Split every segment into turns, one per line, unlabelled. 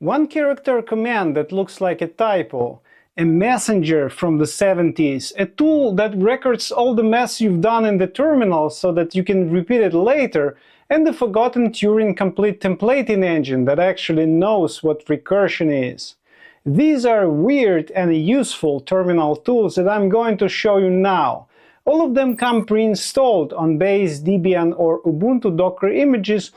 One character command that looks like a typo, a messenger from the 70s, a tool that records all the mess you've done in the terminal so that you can repeat it later, and the forgotten Turing complete templating engine that actually knows what recursion is. These are weird and useful terminal tools that I'm going to show you now. All of them come pre-installed on base Debian or Ubuntu Docker images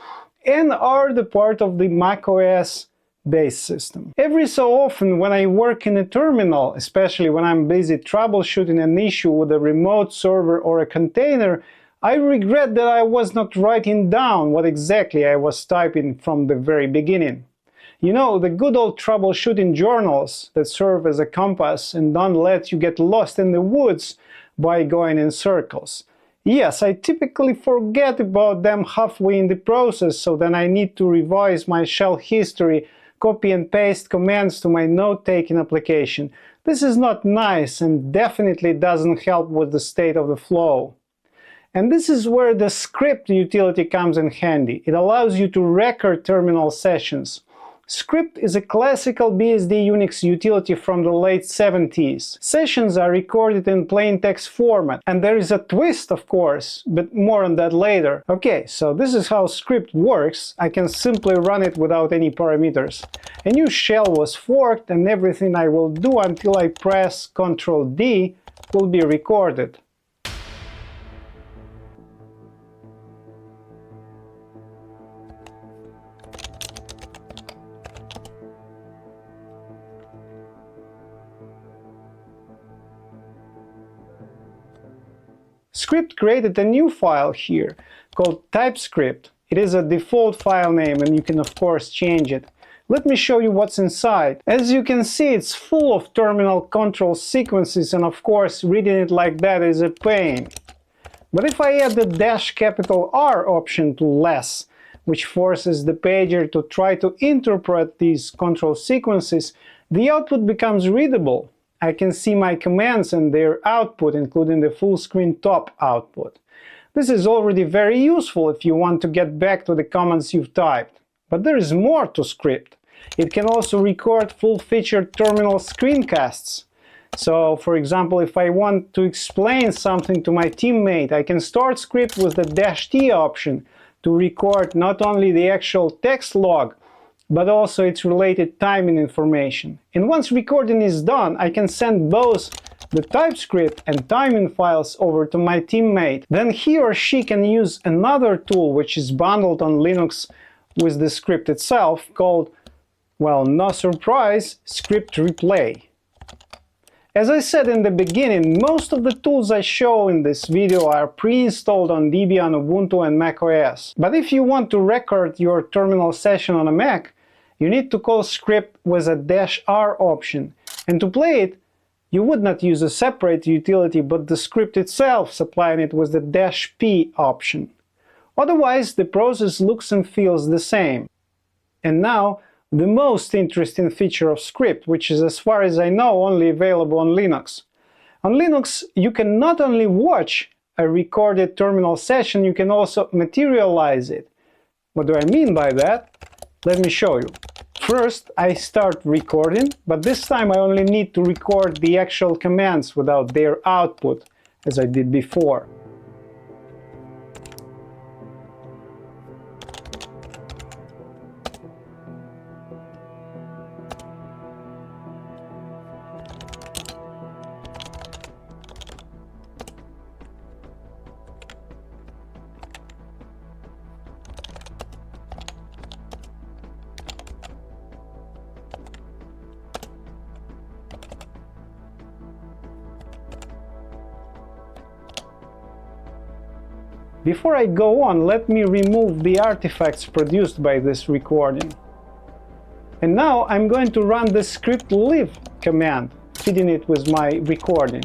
and are the part of the macOS base system. Every so often when I work in a terminal, especially when I'm busy troubleshooting an issue with a remote server or a container, I regret that I was not writing down what exactly I was typing from the very beginning. You know, the good old troubleshooting journals that serve as a compass and don't let you get lost in the woods by going in circles. Yes, I typically forget about them halfway in the process, so then I need to revise my shell history, copy and paste commands to my note-taking application. This is not nice and definitely doesn't help with the state of the flow. And this is where the script utility comes in handy. It allows you to record terminal sessions. Script is a classical BSD Unix utility from the late 70s. Sessions are recorded in plain text format, and there is a twist, of course, but more on that later. Okay, so this is how script works. I can simply run it without any parameters. A new shell was forked, and everything I will do until I press Ctrl D will be recorded. Script created a new file here called TypeScript. It is a default file name and you can of course change it. Let me show you what's inside. As you can see, it's full of terminal control sequences, and of course reading it like that is a pain. But if I add the "R" option to less, which forces the pager to try to interpret these control sequences, the output becomes readable. I can see my commands and their output, including the full screen top output. This is already very useful if you want to get back to the commands you've typed. But there is more to script. It can also record full-featured terminal screencasts. So, for example, if I want to explain something to my teammate, I can start script with the "-t" option to record not only the actual text log, but also its related timing information. And once recording is done, I can send both the TypeScript and timing files over to my teammate. Then he or she can use another tool which is bundled on Linux with the script itself, called, well, no surprise, Script Replay. As I said in the beginning, most of the tools I show in this video are pre-installed on Debian, Ubuntu and macOS. But if you want to record your terminal session on a Mac, you need to call script with a "-r" option. And to play it, you would not use a separate utility, but the script itself, supplying it with the "-p" option. Otherwise, the process looks and feels the same. And now, the most interesting feature of script, which is, as far as I know, only available on Linux. On Linux, you can not only watch a recorded terminal session, you can also materialize it. What do I mean by that? Let me show you. First, I start recording, but this time I only need to record the actual commands without their output, as I did before. Before I go on, let me remove the artifacts produced by this recording. And now I'm going to run the script live command, feeding it with my recording.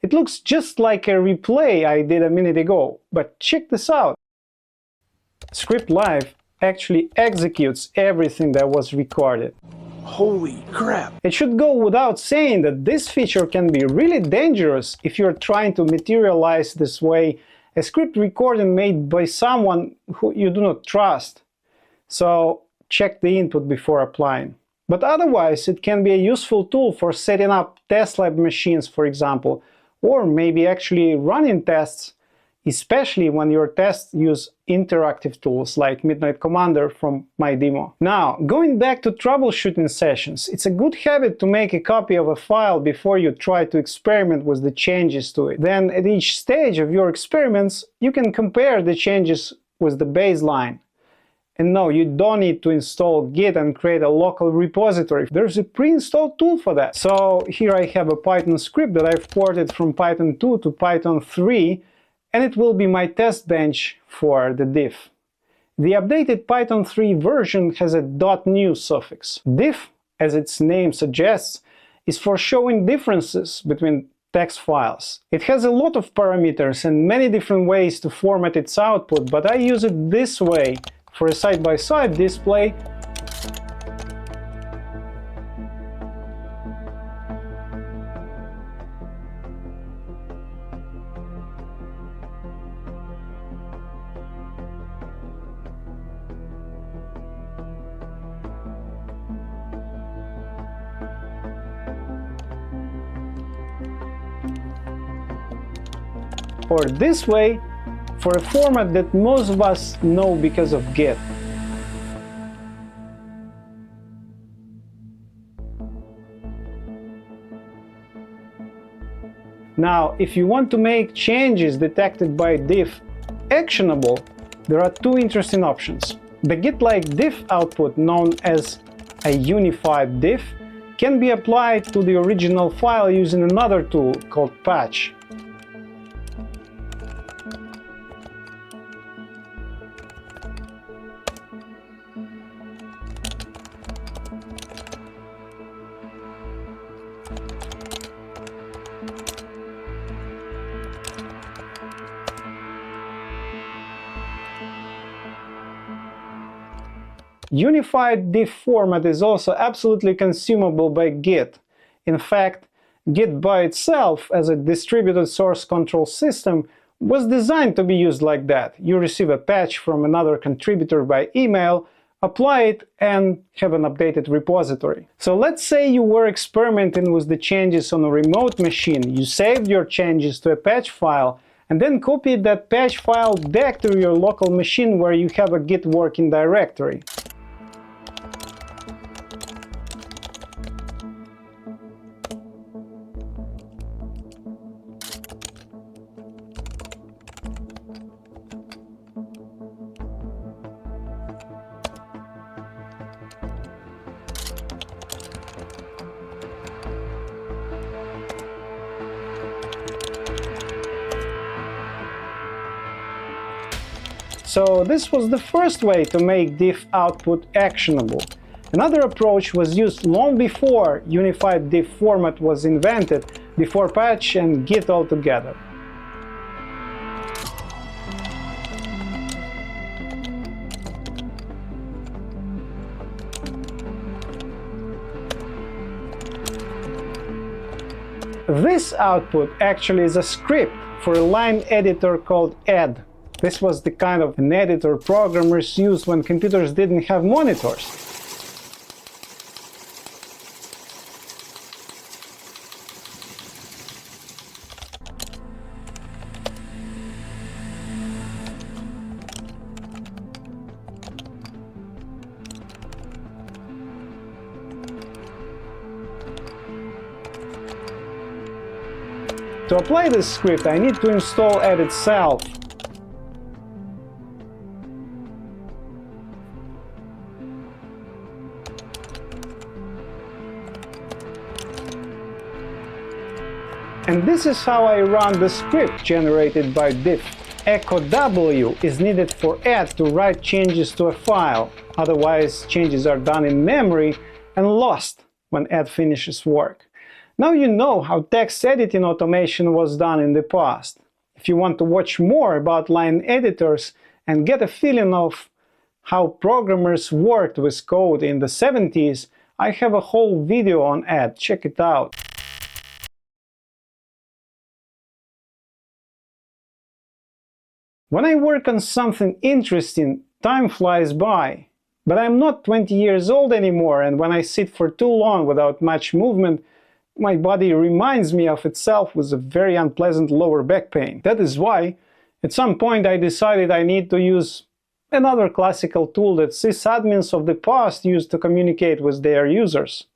It looks just like a replay I did a minute ago, but check this out. Script live actually executes everything that was recorded.
Holy crap!
It should go without saying that this feature can be really dangerous if you're trying to materialize this way a script recording made by someone who you do not trust. So check the input before applying. But otherwise, it can be a useful tool for setting up test lab machines, for example, or maybe actually running tests, especially when your tests use interactive tools like Midnight Commander from my demo. Now, going back to troubleshooting sessions, it's a good habit to make a copy of a file before you try to experiment with the changes to it. Then, at each stage of your experiments, you can compare the changes with the baseline. And no, you don't need to install Git and create a local repository. There's a pre-installed tool for that. So here I have a Python script that I've ported from Python 2 to Python 3, and it will be my test bench for the diff. The updated Python 3 version has a .new suffix. Diff, as its name suggests, is for showing differences between text files. It has a lot of parameters and many different ways to format its output, but I use it this way for a side-by-side display. Or this way, for a format that most of us know because of Git. Now, if you want to make changes detected by diff actionable, there are two interesting options. The Git-like diff output, known as a unified diff, can be applied to the original file using another tool called patch. Unified diff format is also absolutely consumable by Git. In fact, Git by itself, as a distributed source control system, was designed to be used like that. You receive a patch from another contributor by email, apply it, and have an updated repository. So let's say you were experimenting with the changes on a remote machine. You saved your changes to a patch file, and then copied that patch file back to your local machine where you have a Git working directory. So this was the first way to make diff output actionable. Another approach was used long before unified diff format was invented, before patch and Git altogether. This output actually is a script for a line editor called add. This was the kind of an editor programmers used when computers didn't have monitors. To apply this script, I need to install add itself. And this is how I run the script generated by diff. Echo W is needed for add to write changes to a file. Otherwise, changes are done in memory and lost when add finishes work. Now you know how text editing automation was done in the past. If you want to watch more about line editors and get a feeling of how programmers worked with code in the 70s, I have a whole video on it. Check it out. When I work on something interesting, time flies by. But I'm not 20 years old anymore, and when I sit for too long without much movement, my body reminds me of itself with a very unpleasant lower back pain. That is why, at some point, I decided I need to use another classical tool that sysadmins of the past used to communicate with their users.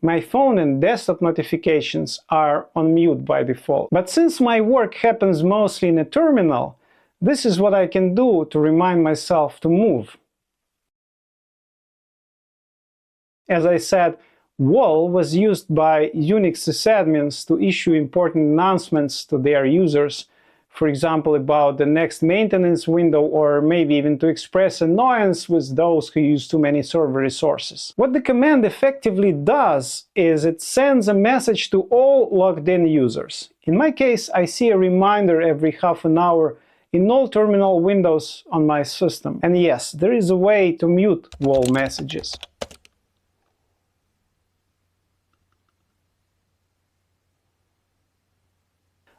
My phone and desktop notifications are on mute by default. But since my work happens mostly in a terminal, this is what I can do to remind myself to move. As I said, WAL was used by Unix sysadmins to issue important announcements to their users, for example about the next maintenance window, or maybe even to express annoyance with those who use too many server resources. What the command effectively does is it sends a message to all logged in users. In my case, I see a reminder every half an hour in all terminal windows on my system. And yes, there is a way to mute WAL messages.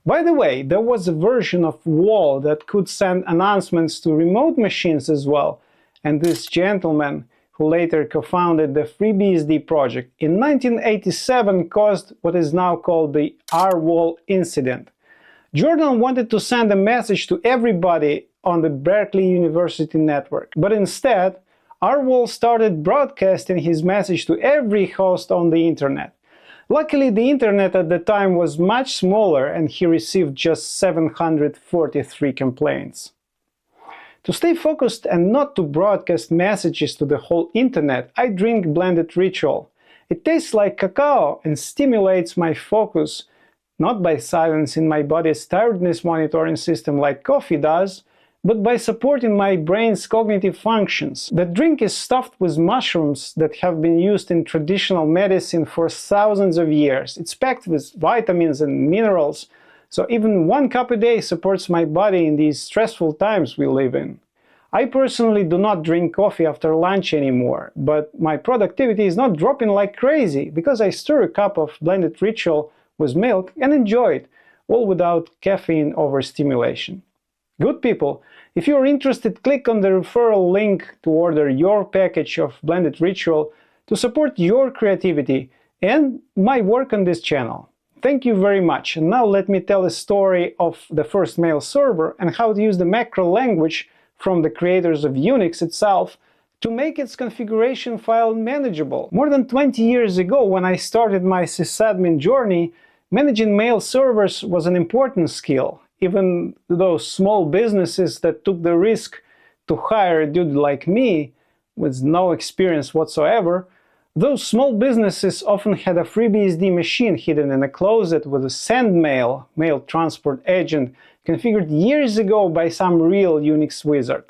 By the way, there was a version of WAL that could send announcements to remote machines as well, and this gentleman, who later co-founded the FreeBSD project, in 1987 caused what is now called the RWAL incident. Jordan wanted to send a message to everybody on the Berkeley University network, but instead, RWAL started broadcasting his message to every host on the internet. Luckily, the internet at the time was much smaller and he received just 743 complaints. To stay focused and not to broadcast messages to the whole internet, I drink blended ritual. It tastes like cacao and stimulates my focus, not by silencing my body's tiredness monitoring system like coffee does, but by supporting my brain's cognitive functions. The drink is stuffed with mushrooms that have been used in traditional medicine for thousands of years. It's packed with vitamins and minerals, so even 1 cup a day supports my body in these stressful times we live in. I personally do not drink coffee after lunch anymore, but my productivity is not dropping like crazy because I stir a cup of blended ritual with milk and enjoy it, all without caffeine overstimulation. Good people, if you're interested, click on the referral link to order your package of blended ritual to support your creativity and my work on this channel. Thank you very much. And now let me tell a story of the first mail server and how to use the macro language from the creators of Unix itself to make its configuration file manageable. More than 20 years ago, when I started my sysadmin journey, managing mail servers was an important skill. Even those small businesses that took the risk to hire a dude like me with no experience whatsoever, those small businesses often had a FreeBSD machine hidden in a closet with a SendMail, mail transport agent, configured years ago by some real Unix wizard.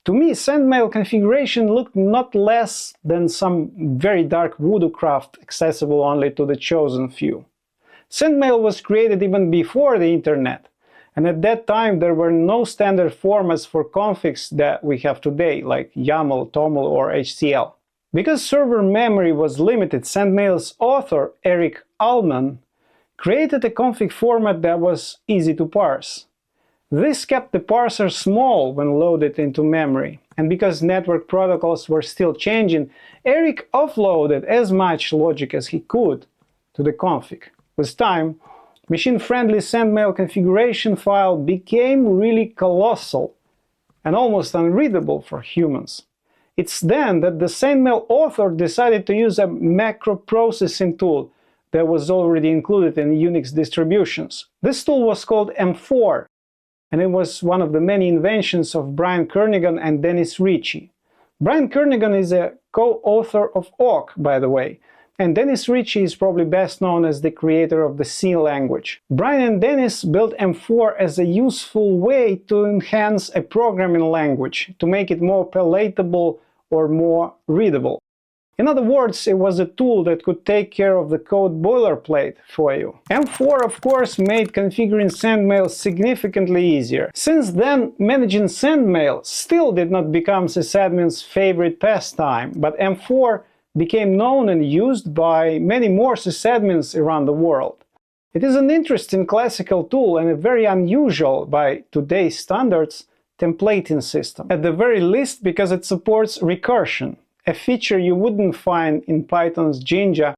To me, SendMail configuration looked not less than some very dark voodoo craft accessible only to the chosen few. SendMail was created even before the internet. And at that time, there were no standard formats for configs that we have today, like YAML, TOML, or HCL. Because server memory was limited, SendMail's author, Eric Allman, created a config format that was easy to parse. This kept the parser small when loaded into memory. And because network protocols were still changing, Eric offloaded as much logic as he could to the config. With time, machine-friendly SendMail configuration file became really colossal and almost unreadable for humans. It's then that the SendMail author decided to use a macro processing tool that was already included in Unix distributions. This tool was called M4, and it was one of the many inventions of Brian Kernighan and Dennis Ritchie. Brian Kernighan is a co-author of awk, by the way, and Dennis Ritchie is probably best known as the creator of the C language. Brian and Dennis built M4 as a useful way to enhance a programming language, to make it more palatable or more readable. In other words, it was a tool that could take care of the code boilerplate for you. M4, of course, made configuring sendmail significantly easier. Since then, managing sendmail still did not become sysadmin's favorite pastime, but M4 became known and used by many more sysadmins around the world. It is an interesting classical tool and a very unusual, by today's standards, templating system. At the very least because it supports recursion, a feature you wouldn't find in Python's Jinja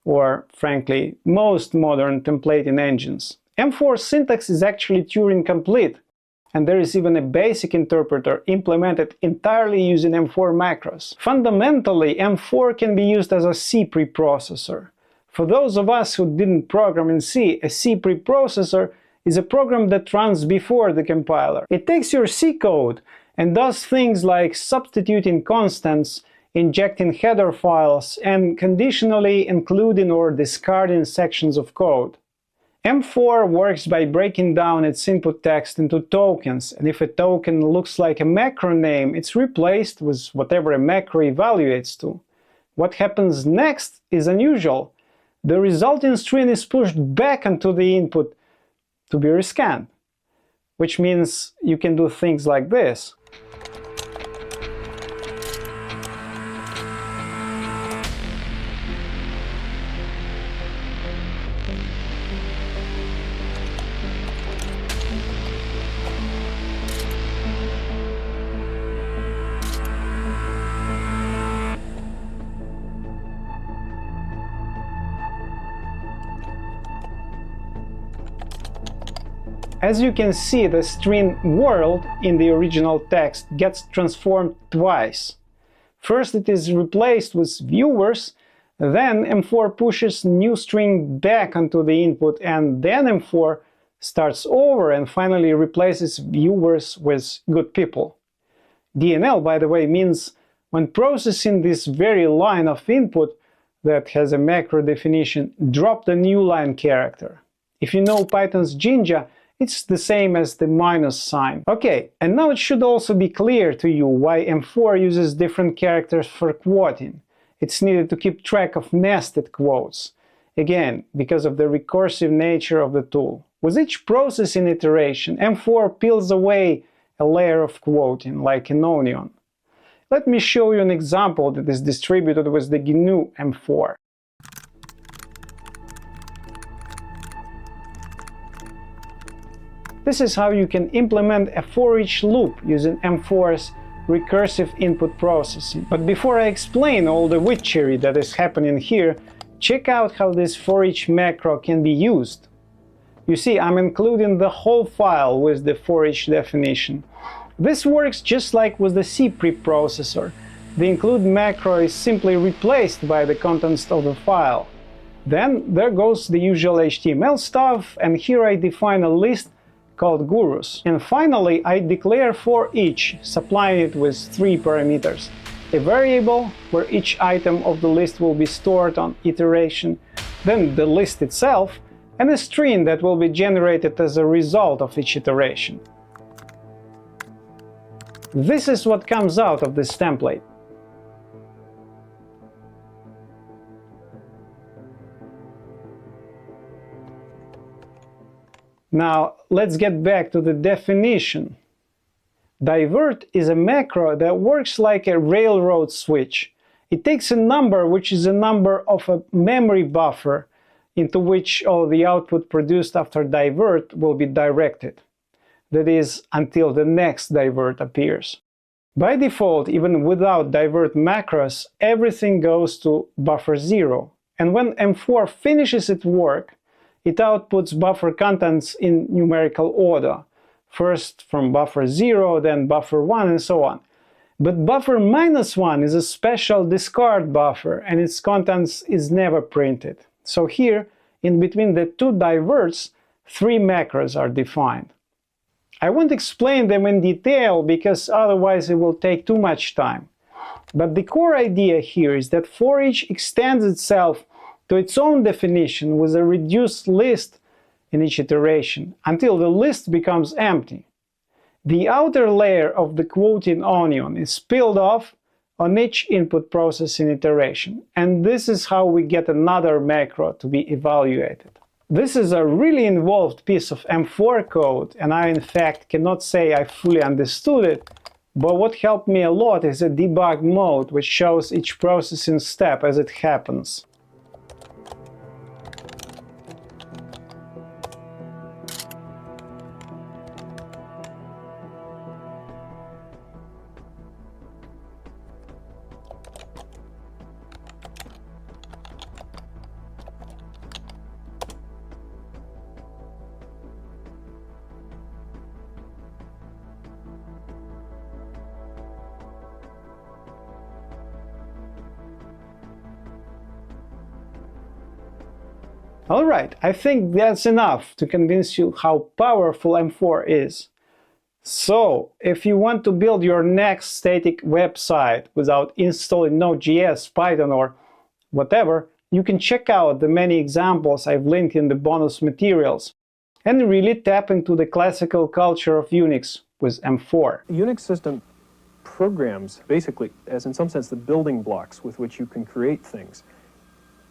or, frankly, most modern templating engines. M4 syntax is actually Turing complete, and there is even a basic interpreter implemented entirely using M4 macros. Fundamentally, M4 can be used as a C preprocessor. For those of us who didn't program in C, a C preprocessor is a program that runs before the compiler. It takes your C code and does things like substituting constants, injecting header files, and conditionally including or discarding sections of code. M4 works by breaking down its input text into tokens, and if a token looks like a macro name, it's replaced with whatever a macro evaluates to. What happens next is unusual. The resulting string is pushed back onto the input to be rescanned, which means you can do things like this. As you can see, the string world in the original text gets transformed twice. First it is replaced with viewers, then M4 pushes new string back onto the input, and then M4 starts over and finally replaces viewers with good people. DNL, by the way, means when processing this very line of input that has a macro definition, drop the new line character. If you know Python's Jinja, it's the same as the minus sign. Okay, and now it should also be clear to you why M4 uses different characters for quoting. It's needed to keep track of nested quotes. Again, because of the recursive nature of the tool. With each processing iteration, M4 peels away a layer of quoting, like an onion. Let me show you an example that is distributed with the GNU M4. This is how you can implement a for each loop using M4's recursive input processing. But before I explain all the witchery that is happening here, check out how this for each macro can be used. You see, I'm including the whole file with the for each definition. This works just like with the C preprocessor. The include macro is simply replaced by the contents of the file. Then there goes the usual HTML stuff, and here I define a list called gurus. And finally, I declare for each, supplying it with 3 parameters. A variable where each item of the list will be stored on iteration, then the list itself, and a string that will be generated as a result of each iteration. This is what comes out of this template. Now, let's get back to the definition. Divert is a macro that works like a railroad switch. It takes a number which is a number of a memory buffer into which all the output produced after divert will be directed. That is, until the next divert appears. By default, even without divert macros, everything goes to buffer 0. And when M4 finishes its work, it outputs buffer contents in numerical order. First from buffer 0, then buffer 1, and so on. But buffer -1 is a special discard buffer, and its contents is never printed. So here, in between the 2 diverts, 3 macros are defined. I won't explain them in detail because otherwise it will take too much time. But the core idea here is that for each extends itself to its own definition with a reduced list in each iteration until the list becomes empty. The outer layer of the quoting onion is peeled off on each input processing iteration. And this is how we get another macro to be evaluated. This is a really involved piece of M4 code, and I in fact cannot say I fully understood it, but what helped me a lot is a debug mode which shows each processing step as it happens. Alright, I think that's enough to convince you how powerful M4 is. So, if you want to build your next static website without installing Node.js, Python or whatever, you can check out the many examples I've linked in the bonus materials and really tap into the classical culture of Unix with M4.
Unix system programs basically, as in some sense, the building blocks with which you can create things.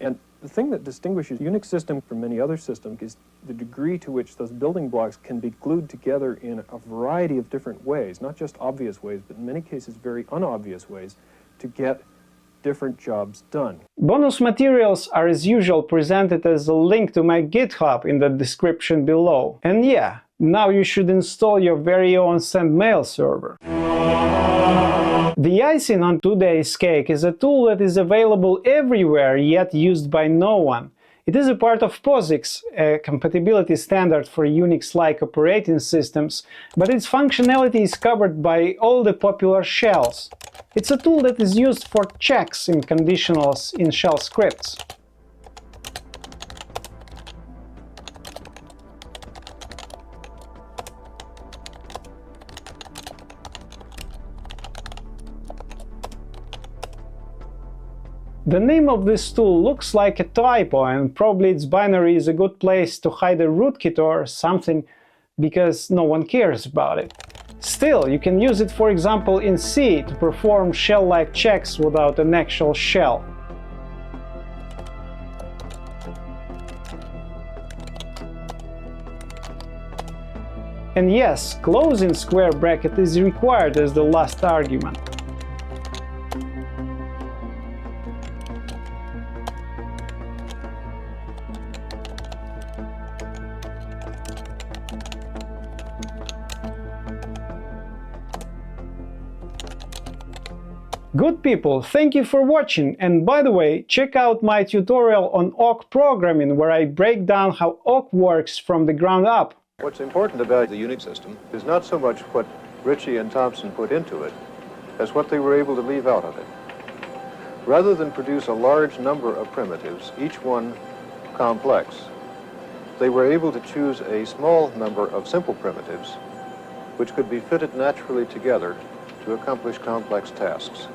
And the thing that distinguishes Unix system from many other systems is the degree to which those building blocks can be glued together in a variety of different ways, not just obvious ways, but in many cases very unobvious ways, to get different jobs done.
Bonus materials are as usual presented as a link to my GitHub in the description below. And yeah, now you should install your very own SendMail server. The icing on today's cake is a tool that is available everywhere yet used by no one. It is a part of POSIX, a compatibility standard for Unix-like operating systems, but its functionality is covered by all the popular shells. It's a tool that is used for checks in conditionals in shell scripts. The name of this tool looks like a typo, and probably its binary is a good place to hide a rootkit or something, because no one cares about it. Still, you can use it, for example, in C to perform shell-like checks without an actual shell. And yes, closing square bracket is required as the last argument. Good people, thank you for watching, and by the way, check out my tutorial on awk programming where I break down how awk works from the ground up.
What's important about the Unix system is not so much what Ritchie and Thompson put into it, as what they were able to leave out of it. Rather than produce a large number of primitives, each one complex, they were able to choose a small number of simple primitives which could be fitted naturally together to accomplish complex tasks.